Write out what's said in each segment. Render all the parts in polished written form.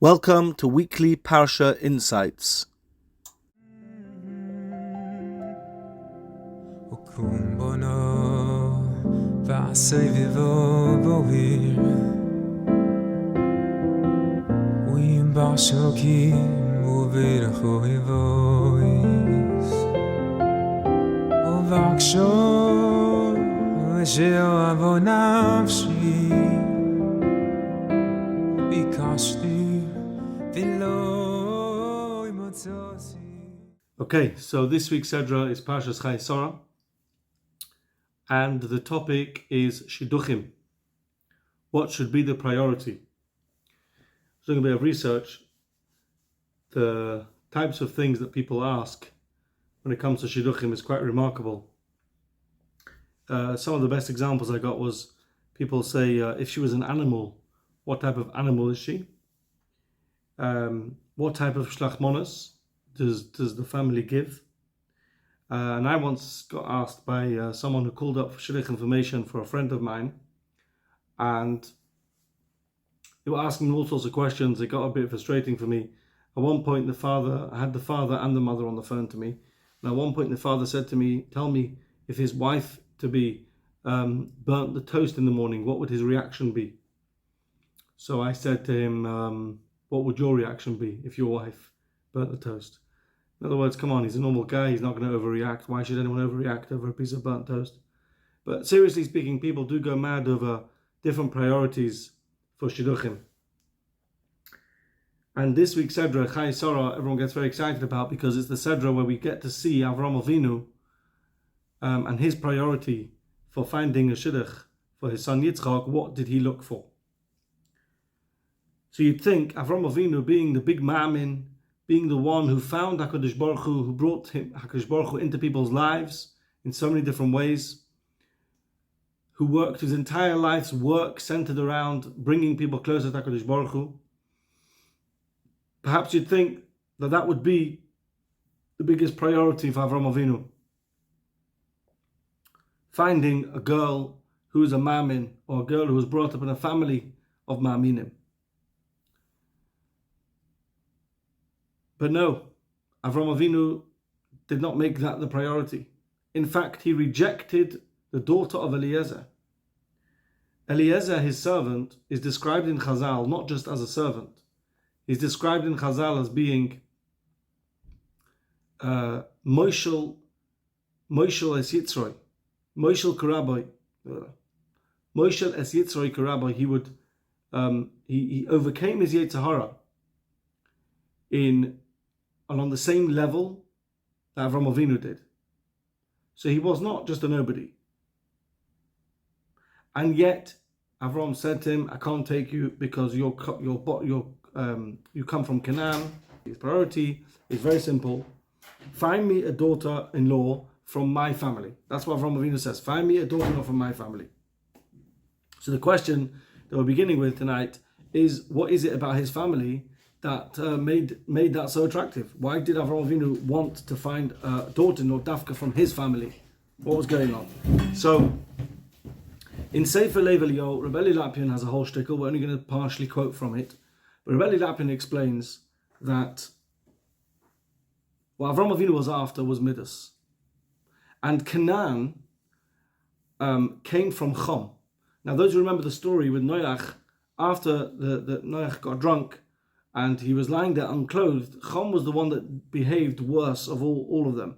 Welcome to Weekly Parsha Insights. Okay, so this week's Sedra is Parshas Chaye Sara, and the topic is Shidduchim. What should be the priority? Doing a bit of research, the types of things that people ask when it comes to Shidduchim is quite remarkable. Some of the best examples I got was people say, if she was an animal, what type of animal is she? What type of shlachmonas does the family give? And I once got asked by someone who called up for Shidduch information for a friend of mine, and they were asking all sorts of questions. It got a bit frustrating for me. At one point, I had the father and the mother on the phone to me, and at one point the father said to me, tell me if his wife to be burnt the toast in the morning, what would his reaction be? So I said to him, what would your reaction be if your wife burnt the toast? In other words, come on, he's a normal guy, he's not going to overreact. Why should anyone overreact over a piece of burnt toast? But seriously speaking, people do go mad over different priorities for Shidduchim. And this week's Sedra, Chaye Sara, everyone gets very excited about because it's the Sedra where we get to see Avrohom Avinu and his priority for finding a Shidduch for his son Yitzchok. What did he look for? So you'd think Avrohom Avinu, being the big ma'amin, being the one who found HaKadosh Baruch Hu, who brought HaKadosh Baruch Hu into people's lives in so many different ways, who worked his entire life's work centered around bringing people closer to HaKadosh Baruch Hu, perhaps you'd think that that would be the biggest priority for Avrohom Avinu. Finding a girl who is a ma'amin, or a girl who was brought up in a family of ma'aminim. But no, Avrohom Avinu did not make that the priority. In fact, he rejected the daughter of Eliezer. Eliezer, his servant, is described in Chazal not just as a servant. He's described in Chazal as being Moshel es Yitzroi, Moshel Karabai, Moshel es Yitzroi Karabai. He overcame his Yetzer Hara on the same level that Avrohom Avinu did. So he was not just a nobody. And yet, Avram said to him, I can't take you because you come from Canaan. His priority is very simple. Find me a daughter-in-law from my family. That's what Avrohom Avinu says. Find me a daughter-in-law from my family. So the question that we're beginning with tonight is, what is it about his family that made that so attractive? Why did Avrohom Avinu want to find a daughter-in-law dafka from his family? What was going on? So, in Sefer Lev Eliyahu, Rebbe Lapin has a whole shtickle. We're only going to partially quote from it. But Rebbe Lapin explains that what Avrohom Avinu was after was Midas. And Canaan came from Chom. Now, those who remember the story with Noach, after the Noach got drunk, and he was lying there unclothed, Chom was the one that behaved worse of all of them.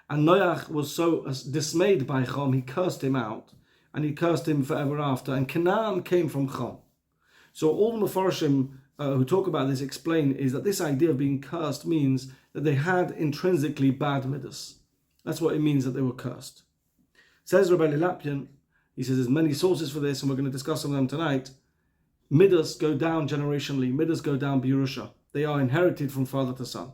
And Noach was so dismayed by Chom, he cursed him out, and he cursed him forever after. And Canaan came from Chom. So all the Mefarshim who talk about this explain is that this idea of being cursed means that they had intrinsically bad midas. That's what it means that they were cursed. Says Rebbe Lapin, he says there's many sources for this, and we're going to discuss some of them tonight. Midas go down generationally. Midas go down Birusha. They are inherited from father to son.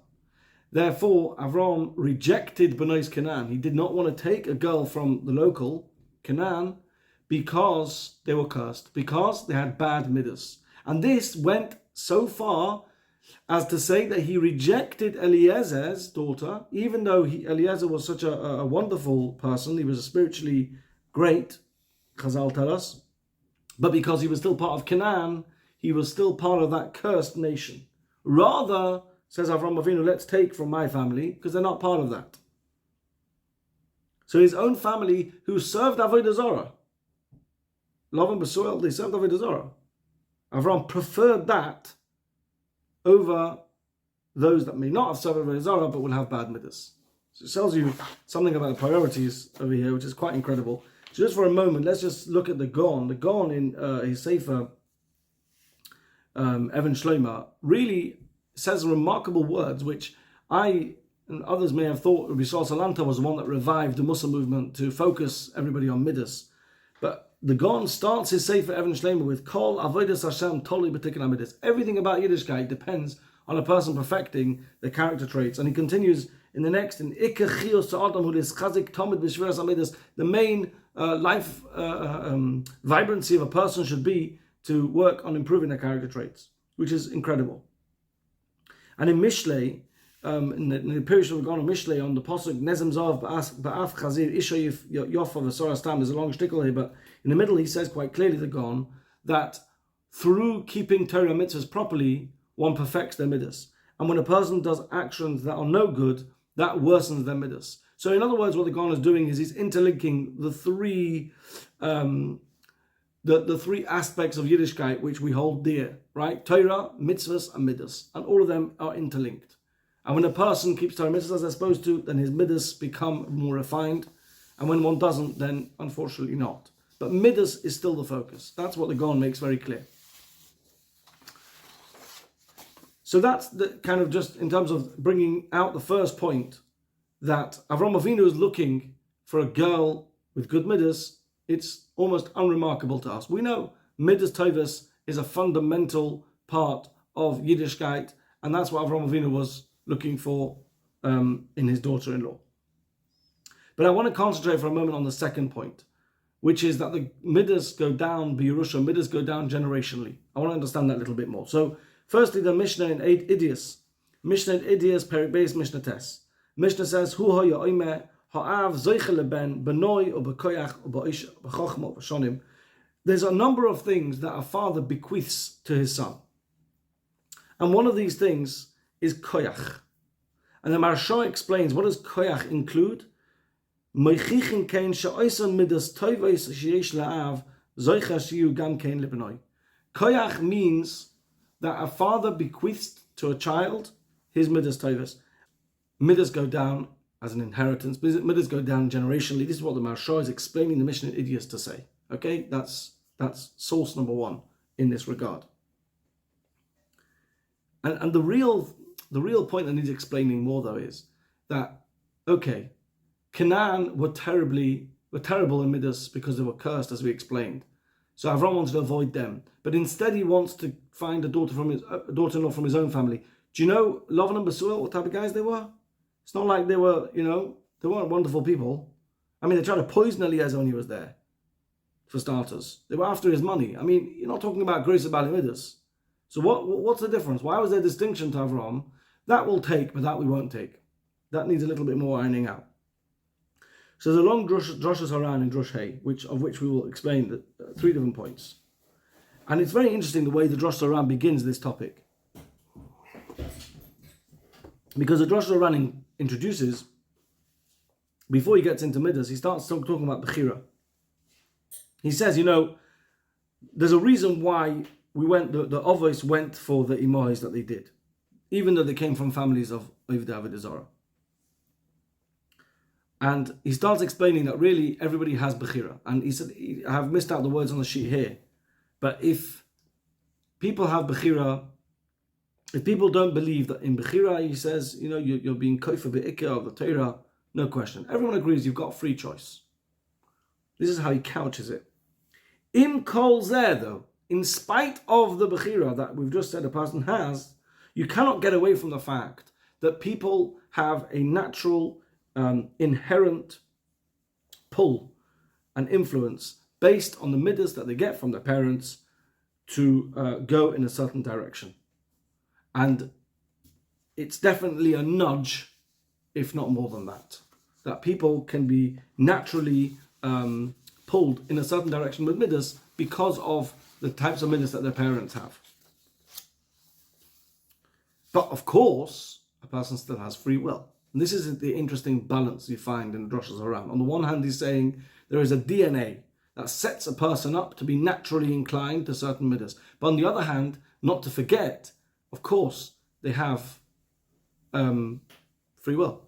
Therefore, Avram rejected Bnei Canaan. He did not want to take a girl from the local Canaan because they were cursed, because they had bad Midas. And this went so far as to say that he rejected Eliezer's daughter, even though Eliezer was such a wonderful person. He was spiritually great, Chazal tell us. But because he was still part of Canaan, he was still part of that cursed nation. Rather, says Avrohom Avinu, let's take from my family, because they're not part of that. So his own family, who served Avodah Zarah, Lavan B'Soil, they served Avodah Zarah. Avram preferred that over those that may not have served Avodah Zarah, but will have bad midas. So it tells you something about the priorities over here, which is quite incredible. So just for a moment, let's just look at the Gaon. The Gaon in his Sefer Even Shlomo really says remarkable words, which I and others may have thought Rabbi Yisrael Salanta was the one that revived the Muslim movement to focus everybody on midas. But the Gaon starts his Sefer Even Shlomo with Kol Avodas Hashem Toli B'Tikkun HaMidas. Everything about Yiddishkeit depends on a person perfecting the character traits. And he continues in the next, in Ikar Chiyos Adam Hu Chazik Tomid B'Shveras HaMidas, the main life vibrancy of a person should be to work on improving their character traits, which is incredible. And in Mishlei, in the period of Gaon Mishlei, on the Pasuk Nezem Zav Ba'af Chazir Isha Yofa V'Sora Stam, there's a long shtickle here, but in the middle he says quite clearly, the Gaon, that through keeping Torah mitzvahs properly, one perfects their midas. And when a person does actions that are no good, that worsens their midas. So in other words, what the Gaon is doing is he's interlinking the three the three aspects of Yiddishkeit which we hold dear, right? Torah, mitzvahs, and midas. And all of them are interlinked. And when a person keeps Torah mitzvahs as they're supposed to, then his midas become more refined. And when one doesn't, then unfortunately not. But midas is still the focus. That's what the Gaon makes very clear. So that's the kind of just in terms of bringing out the first point, that Avrohom Avinu is looking for a girl with good midas. It's almost unremarkable to us. We know midas tovas is a fundamental part of Yiddishkeit, and that's what Avrohom Avinu was looking for in his daughter-in-law. But I want to concentrate for a moment on the second point, which is that the midas go down, b'Yerusha, midas go down generationally. I want to understand that a little bit more. So, firstly, the Mishnah in Idias. Mishnah in Idias, Perik Beis, Mishnah Tes. Mishnah says, Hu ha ya'oimeh, ha'av zoiche leben, benoi, or bekoyach, or b'chochma, or b'shonim. There's a number of things that a father bequeaths to his son. And one of these things is koyach. And the Maharsha explains, what does koyach include? Meichichin kein she'oisan midas toivos sheyesh la'av, zoiche shiyu gam kein lebenoi. Koyach means that a father bequeaths to a child his midas tovas. Midas go down as an inheritance. Midas go down generationally. This is what the Maharsha is explaining the Mishnah in Idias to say. Okay, that's source number one in this regard. And the real point that needs explaining more though is that, okay, Canaan were terrible in Midas because they were cursed, as we explained. So Avram wants to avoid them, but instead he wants to find a daughter-in-law from his own family. Do you know Lavan and Basuel, what type of guys they were? It's not like they were, they weren't wonderful people. I mean, they tried to poison Eliezer when he was there, for starters. They were after his money. I mean, you're not talking about grace about Midas. So what's the difference? Why was there distinction to Avram? That we'll take, but that we won't take. That needs a little bit more ironing out. So there's a long droshes around in Drush Hay, of which we will explain three different points. And it's very interesting the way the Drosh Aran begins this topic. Because the Drosh Aran introduces, before he gets into Midas, he starts talking about Bechira. He says, there's a reason why the Avos went for the Imohis that they did, even though they came from families of Avodah Zarah. And he starts explaining that really everybody has Bechira. And he said, I have missed out the words on the sheet here, but if people have Bechira, if people don't believe that in Bechira, he says, you're being kofa be'ikah of the Torah, no question. Everyone agrees you've got free choice. This is how he couches it. Im kol zeh, though, in spite of the Bechira that we've just said a person has, you cannot get away from the fact that people have a natural, inherent pull and influence based on the midas that they get from their parents to go in a certain direction. And it's definitely a nudge, if not more than that people can be naturally pulled in a certain direction with midas because of the types of midas that their parents have. But of course, a person still has free will. And this is the interesting balance you find in Droshes around. On the one hand, he's saying there is a DNA that sets a person up to be naturally inclined to certain midas. But on the other hand, not to forget, of course, they have free will.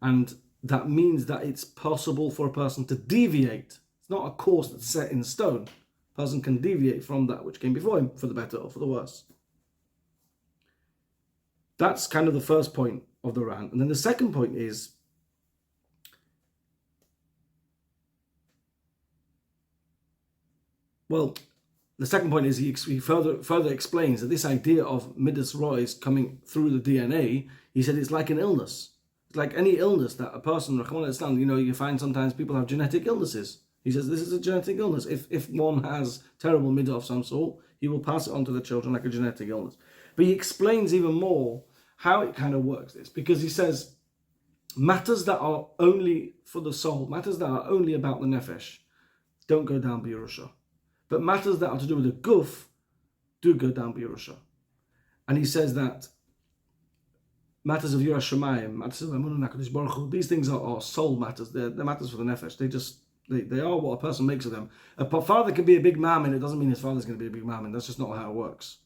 And that means that it's possible for a person to deviate. It's not a course that's set in stone. A person can deviate from that which came before him, for the better or for the worse. That's kind of the first point of the rant. And then the second point is, well, the second point is he further explains that this idea of Midas Rois coming through the DNA, he said it's like an illness. It's like any illness that a person, you find sometimes people have genetic illnesses. He says this is a genetic illness. If one has terrible midah of some sort, he will pass it on to the children like a genetic illness. But he explains even more how it kind of works this, because he says matters that are only for the soul, matters that are only about the nefesh, don't go down b'Yerusha. But matters that are to do with the guf do go down b'Yerusha. And he says that matters of Yiras Shamayim, matters of Emunah HaKadosh Baruch Hu, these things are soul matters. They're matters for the nefesh. They are what a person makes of them. A father can be a big mammon. It doesn't mean his father's going to be a big mammon. That's just not how it works.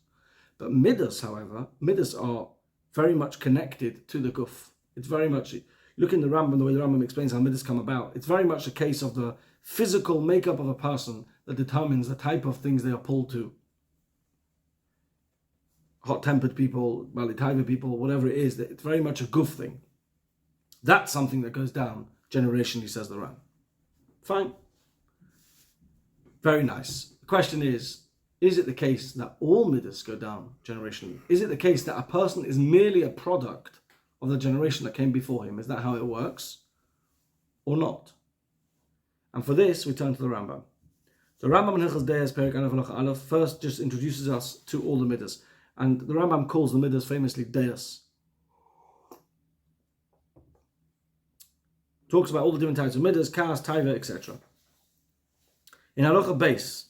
But midas, however, midas are very much connected to the guf. It's very much, you look in the Rambam, the way the Rambam explains how midas come about. It's very much a case of the physical makeup of a person that determines the type of things they are pulled to. Hot-tempered people, Balitaiva people, whatever it is, it's very much a guf thing. That's something that goes down generationally, says the Ram. Fine. Very nice. The question is it the case that all midas go down generationally? Is it the case that a person is merely a product of the generation that came before him? Is that how it works? Or not? And for this, we turn to the Rambam. The Rambam in Hilchos Deis, Perek Aleph Halacha Aleph, first just introduces us to all the midas. And the Rambam calls the midas famously Deis. Talks about all the different types of midas, Kas, Taiva, etc. In Halacha Beis,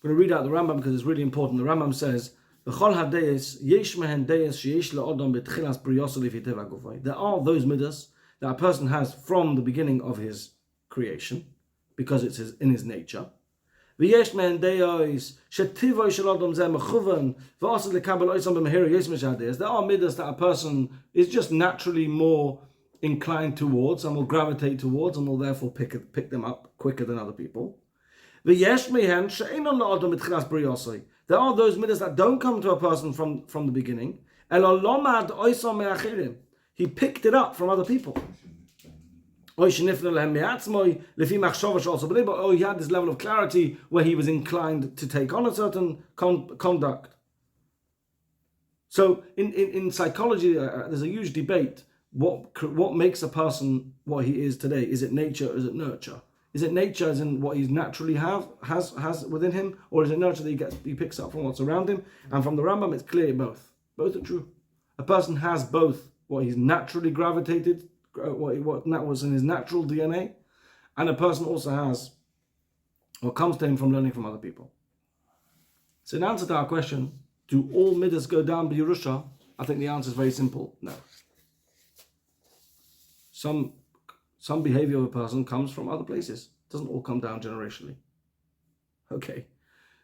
I'm going to read out the Rambam because it's really important. The Rambam says, "V'chol hadeis yesh mehen deis sheyesh la'odam betchilas briyosah lefi teva gufay." There are those midas that a person has from the beginning of his creation, because it's in his nature. V'yesh mehen deis shetivoi shel odam zeh mechuvan v'asad lekabel oisam b'mehira yesh mehen deis. There are midas that a person is just naturally more inclined towards and will gravitate towards and will therefore pick them up quicker than other people. There are those midas that don't come to a person from the beginning. He picked it up from other people. Or he had this level of clarity where he was inclined to take on a certain conduct. So in psychology, there's a huge debate. What makes a person what he is today? Is it nature or is it nurture? Is it nature as in what he's naturally has within him, or is it nurture that he picks up from what's around him? And from the Rambam, it's clear both. Both are true. A person has both what he's naturally gravitated, what was in his natural DNA, and a person also has what comes to him from learning from other people. So in answer to our question, do all midas go down b'Yerusha? I think the answer is very simple, no. Some behavior of a person comes from other places. It doesn't all come down generationally. Okay.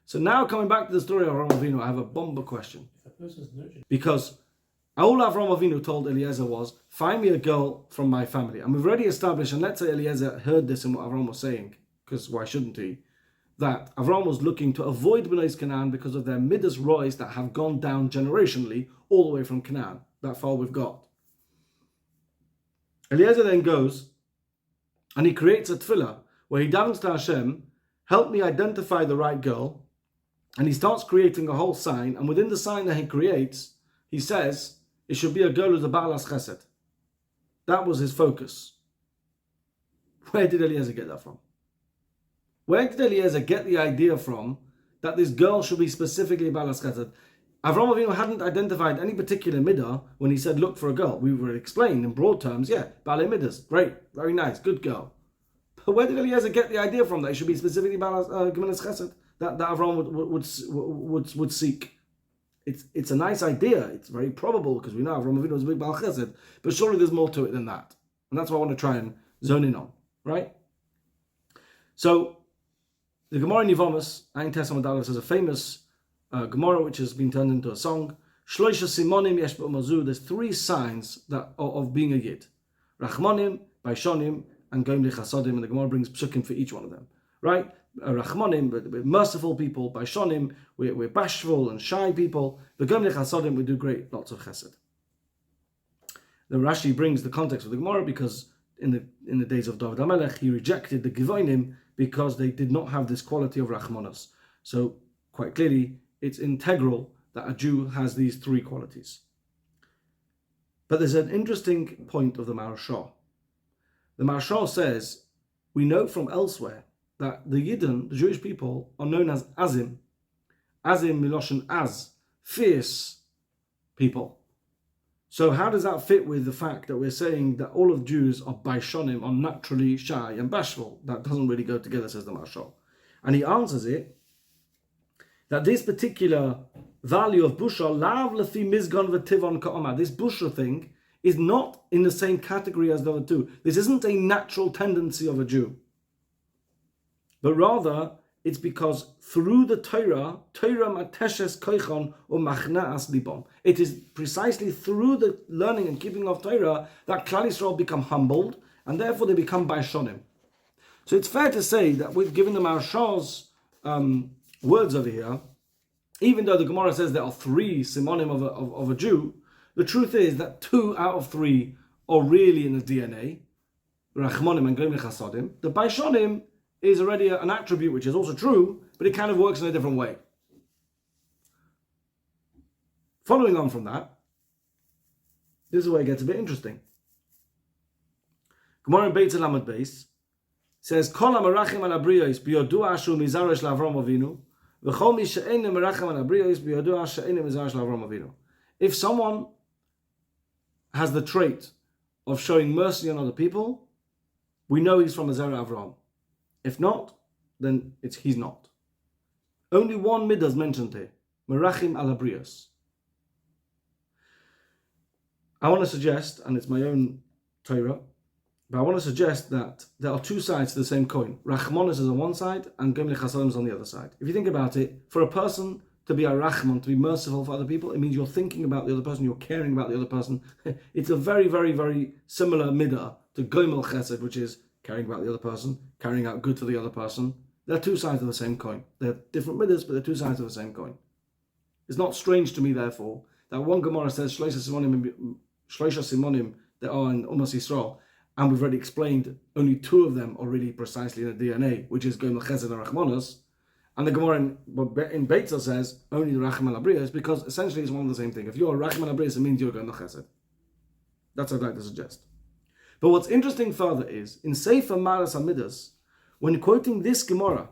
So now coming back to the story of Avrohom Avinu, I have a bomber question. Because all Avrohom Avinu told Eliezer was, find me a girl from my family. And we've already established, and let's say Eliezer heard this in what Avrohom was saying, because why shouldn't he? That Avrohom was looking to avoid Bnei Canaan because of their midas rois that have gone down generationally all the way from Canaan. That far we've got. Eliezer then goes and he creates a tefillah where he davens to Hashem, help me identify the right girl, and he starts creating a whole sign, and within the sign that he creates, he says, it should be a girl who's a Ba'alas Chesed. That was his focus. Where did Eliezer get that from? Where did Eliezer get the idea from that this girl should be specifically a Ba'alas Chesed? Avrohom Avinu hadn't identified any particular midah when he said, look for a girl. We were explained in broad terms, yeah, Baalei midas, great, very nice, good girl. But where did Eliezer get the idea from that it should be specifically Gemilas Chesed, that Avrohom would seek? it's a nice idea. It's very probable because we know Avrohom Avinu was a big Baal Chesed, but surely there's more to it than that. And that's what I want to try and zone in on, right? So the Gemara in Yevamos, Ein Tes Amud Aleph, is a famous Gemara which has been turned into a song. Shloisha Simonim Yesh B'Mazu. There's 3 signs that of being a Yid: Rachmanim, Baishonim, and Goim Lichasodim. And the Gemara brings psukim for each one of them, right? Rachmanim, we're merciful people. Baishonim, we're bashful and shy people. The Goim Lichasodim, we do lots of chesed. The Rashi brings the context of the Gemara because in the days of David HaMelech, he rejected the Givonim because they did not have this quality of Rachmanos. So quite clearly, it's integral that a Jew has these 3 qualities. But there's an interesting point of the Marashah. The Marashah says, we know from elsewhere that the Yidden, the Jewish people, are known as Azim. Azim Miloshen Az, fierce people. So how does that fit with the fact that we're saying that all of Jews are Baishonim, are naturally shy and bashful? That doesn't really go together, says the Marshal. And he answers it that this particular value of Busha, Lav Lefi Mizgan V'Tivon Ka'oma, this Busha thing is not in the same category as the other 2. This isn't a natural tendency of a Jew. But rather, it's because through the Torah mateshes koichon or machnaas libom. It is precisely through the learning and keeping of Torah that Klal Yisrael become humbled, and therefore they become Baishonim. So it's fair to say that we've given the Marshal's words over here, even though the Gemara says there are 3 simonim of a Jew, the truth is that 2 out of 3 are really in the DNA, Rachmonim and Goim Chasodim. The Baishonim is already an attribute which is also true, but it kind of works in a different way. Following on from that, this is where it gets a bit interesting. Gemara in Beit Lamed Beis says, Kol HaMerachim al Abriyos b'yodua ashu mizaresh l'Avrohom Avinu, v'chol mi she'einu merachim al Abriyos b'yodua she'einu mizaresh l'Avrohom Avinu. If someone has the trait of showing mercy on other people, we know he's from the Zera Avraham. If not, then he's not. Only one midah is mentioned here, merachim al Abriyos. I want to suggest, and it's my own Torah, but I want to suggest that there are 2 sides to the same coin. Rachmanis is on one side, and Goim Lichasodim is on the other side. If you think about it, for a person to be a Rachman, to be merciful for other people, it means you're thinking about the other person, you're caring about the other person. It's a very, very, very similar midah to Goimel Chesed, which is caring about the other person, carrying out good for the other person. They're 2 sides of the same coin. They're different middas, but they're 2 sides of the same coin. It's not strange to me, therefore, that one Gemara says Shloisha Simonim that are in Umas Yisrael, and we've already explained only 2 of them are really precisely in the DNA, which is Goimel Chesed and Rachmanos. And the Gemara in Beitzah says only the Rachman Abriyos, because essentially it's one and the same thing. If you're a Rachman Abriyos, it means you're Goimel Chesed. That's what I'd like to suggest. But what's interesting further is, in Sefer Maras HaMidas, when quoting this Gemara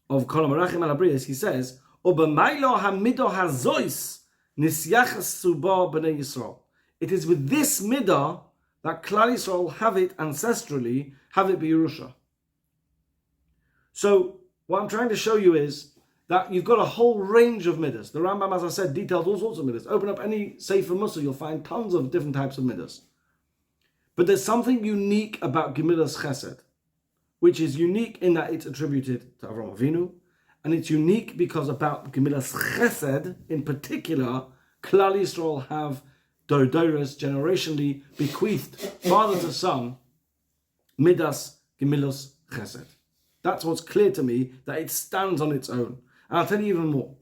of Kol HaMerachim al Abriyos, he says, Obamaylo hamidah hazois nisyachas suba b'nei Yisrael. It is with this midah that Klal Yisrael have it ancestrally, have it b'Yerusha. So, what I'm trying to show you is that you've got a whole range of midas. The Rambam, as I said, detailed all sorts of midas. Open up any Sefer Musa, you'll find tons of different types of midas. But there's something unique about Gemilas Chesed, which is unique in that it's attributed to Avrohom Avinu, and it's unique because about Gemilas Chesed, in particular, Klal Yisrael have Dordoros, generationally bequeathed, father to son, Midas Gemilas Chesed. That's what's clear to me, that it stands on its own. And I'll tell you even more.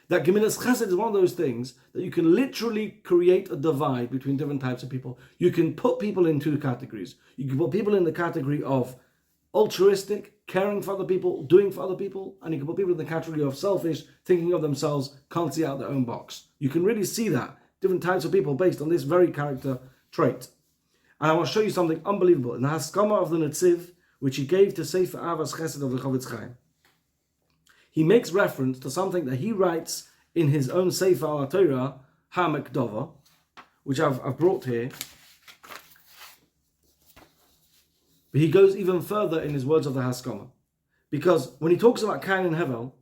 That Gemilas Chesed is one of those things that you can literally create a divide between different types of people. You can put people in 2 categories. You can put people in the category of altruistic, caring for other people, doing for other people, and you can put people in the category of selfish, thinking of themselves, can't see out their own box. You can really see that, different types of people based on this very character trait. And I want to show you something unbelievable. In the Haskama of the Netziv, which he gave to Sefer Avas Chesed of the Chavetz Chaim, he makes reference to something that he writes in his own Sefer al-Torah, HaMekdova, which I've brought here. But he goes even further in his words of the Haskama. Because when he talks about Cain and Hevel,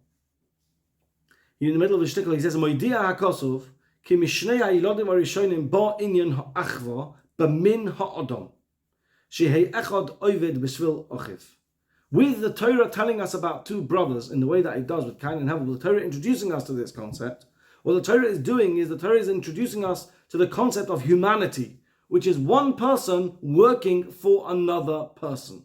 In the middle of the shtickle, he says, Moidia HaKosov, Ki mishnei ha'ilodim harishonim bo inyan ha'achva b'min ha'odom. Shehei echad oived b'shvil ochiv. With the Torah telling us about two brothers in the way that it does with Cain and Hevel, the Torah introducing us to this concept, what the Torah is doing is the Torah is introducing us to the concept of humanity, which is one person working for another person.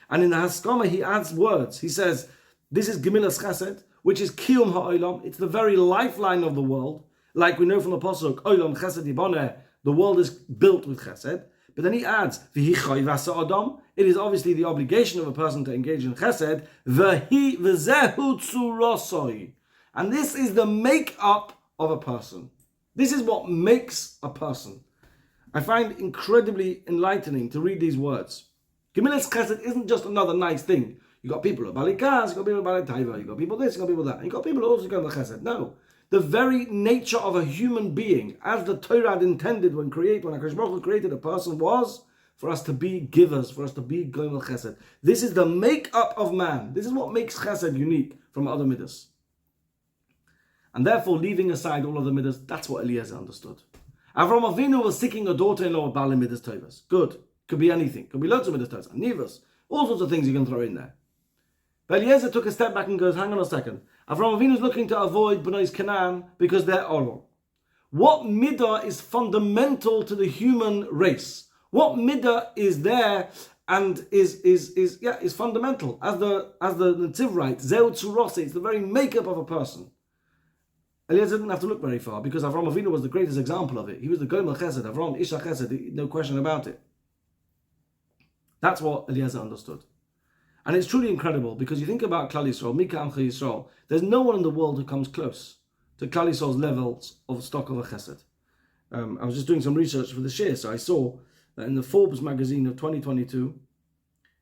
And in the Haskama, he adds words. He says, this is Gemilas Chesed, which is Kiyum Ha'olam. It's the very lifeline of the world. Like we know from the Pasuk, Olam Chesed Yiboneh, the world is built with Chesed. But then he adds, V'hi Choy V'asa Adam. It is obviously the obligation of a person to engage in Chesed. V'hi V'zehu Tzurosoi. And this is the make-up of a person. This is what makes a person. I find incredibly enlightening to read these words. Gemilas Chesed isn't just another nice thing. You got people of Balikas, you got people of Balitaiva, you got people this, you got people that, and you got people also going to Chesed. No. The very nature of a human being, as the Torah had intended when HaKadosh Baruch Hu created a person, was for us to be givers, for us to be Gomel Chesed. This is the make-up of man. This is what makes Chesed unique from other midas. And therefore, leaving aside all other midas, that's what Eliezer understood. Avrohom Avinu was seeking a daughter-in-law of Bali midas Tovas. Good. Could be anything. Could be loads of midas Tovas. Nivas. All sorts of things you can throw in there. But Eliezer took a step back and goes, hang on a second. Avrohom Avinu is looking to avoid Bnei Canaan because they're oral. What midah is fundamental to the human race? What midah is there and is fundamental? As the Netziv writes, Zeu Tzurose, it's the very makeup of a person. Eliezer didn't have to look very far because Avrohom Avinu was the greatest example of it. He was the Gomel Chesed, Avrohom Isha Chesed, no question about it. That's what Eliezer understood. And it's truly incredible because you think about Klal Yisrael, Mika Amcha Yisrael, there's no one in the world who comes close to Klal Yisrael's levels of stock of a chesed. I was just doing some research for the share, so I saw that in the Forbes magazine of 2022,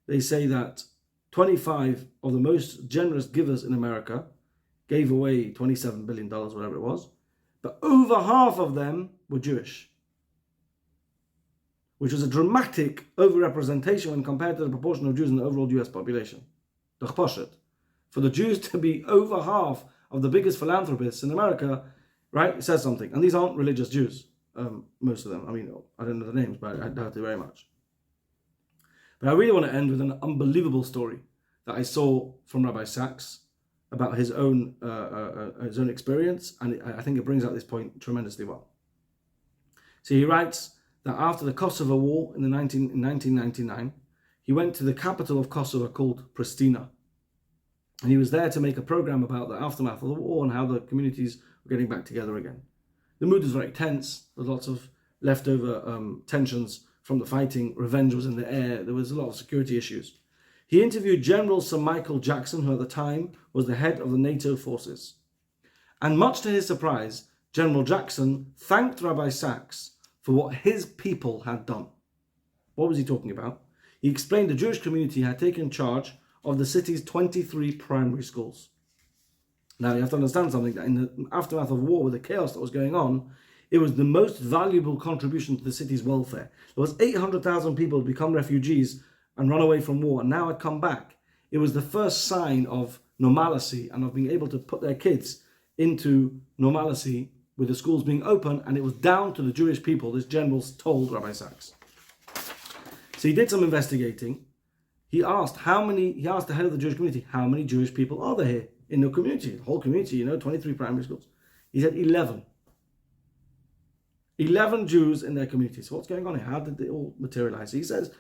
they say that 25 of the most generous givers in America gave away $27 billion, whatever it was, but over half of them were Jewish, which was a dramatic overrepresentation when compared to the proportion of Jews in the overall US population. For the Jews to be over half of the biggest philanthropists in America, right, it says something. And these aren't religious Jews, most of them. I mean, I don't know the names, but I doubt it very much. But I really want to end with an unbelievable story that I saw from Rabbi Sachs about his own experience, and I think it brings out this point tremendously well. So he writes that after the Kosovo War in 1999, he went to the capital of Kosovo called Pristina. And he was there to make a program about the aftermath of the war and how the communities were getting back together again. The mood was very tense. There was lots of leftover tensions from the fighting. Revenge was in the air. There was a lot of security issues. He interviewed General Sir Michael Jackson, who at the time was the head of the NATO forces. And much to his surprise, General Jackson thanked Rabbi Sachs for what his people had done. What was he talking about? He explained the Jewish community had taken charge of the city's 23 primary schools. Now you have to understand something, that in the aftermath of war, with the chaos that was going on, it was the most valuable contribution to the city's welfare. There was 800,000 people who become refugees and run away from war, and now had come back. It was the first sign of normalcy and of being able to put their kids into normalcy with the schools being open, and it was down to the Jewish people, this general told Rabbi Sachs. So he did some investigating. He asked the head of the Jewish community, how many Jewish people are there here in the community? The whole community, 23 primary schools. He said 11. 11 Jews in their community. So what's going on here? How did it all materialize? He says,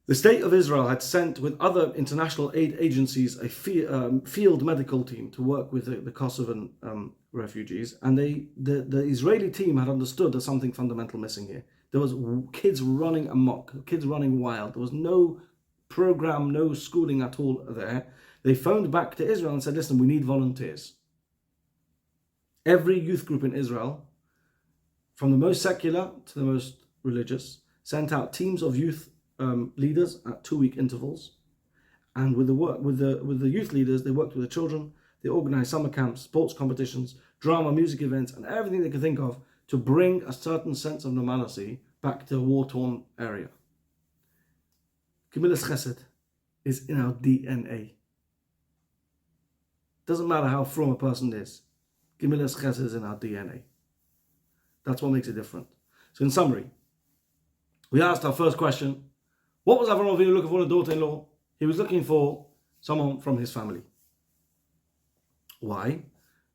the state of Israel had sent with other international aid agencies a field medical team to work with the Kosovan refugees, and the Israeli team had understood there's something fundamental missing here. There was kids running amok, kids running wild. There was no program, no schooling at all there. They phoned back to Israel and said, listen, we need volunteers. Every youth group in Israel, from the most secular to the most religious, sent out teams of youth leaders at 2-week intervals, and with the youth leaders, they worked with the children. They organized summer camps, sports competitions, drama, music events, and everything they could think of to bring a certain sense of normalcy back to a war-torn area. Gemilas Chesed is in our DNA. Doesn't matter how from a person is. Gemilas chesed is in our DNA. That's what makes it different. So in summary, we asked our first question, what was Avrohom Avinu looking for in a daughter-in-law? He was looking for someone from his family. Why?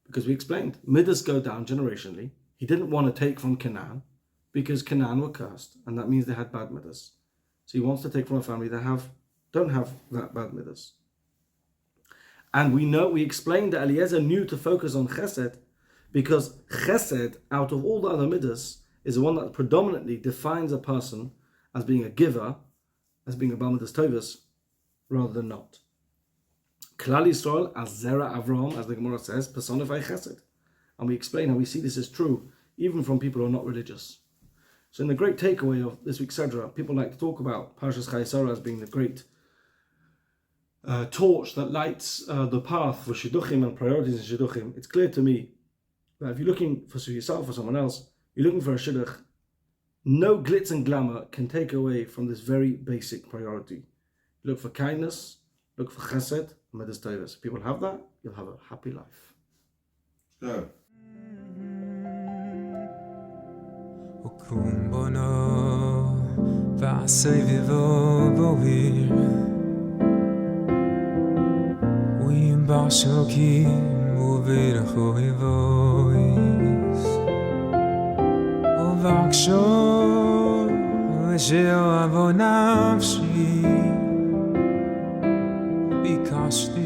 Because we explained, midas go down generationally. He didn't want to take from Canaan because Canaan were cursed, and that means they had bad midas. So he wants to take from a family that don't have that bad midas. And we explained that Eliezer knew to focus on chesed because chesed, out of all the other midas, is the one that predominantly defines a person as being a giver, as being a Baal Midas Tovus, rather than not. Klal Yisrael, as Zera Avrohom, as the Gemara says, personify chesed. And we explain how we see this is true, even from people who are not religious. So in the great takeaway of this week's Sedra, people like to talk about Parshas Chaye Sara as being the great torch that lights the path for Shidduchim and priorities in Shidduchim. It's clear to me that if you're looking for yourself or someone else, you're looking for a Shidduch, no glitz and glamour can take away from this very basic priority. Look for kindness, look for chesed, and midas tovus. If people have that, you'll have a happy life. Go. ושאוהבו נפשי ביקשתי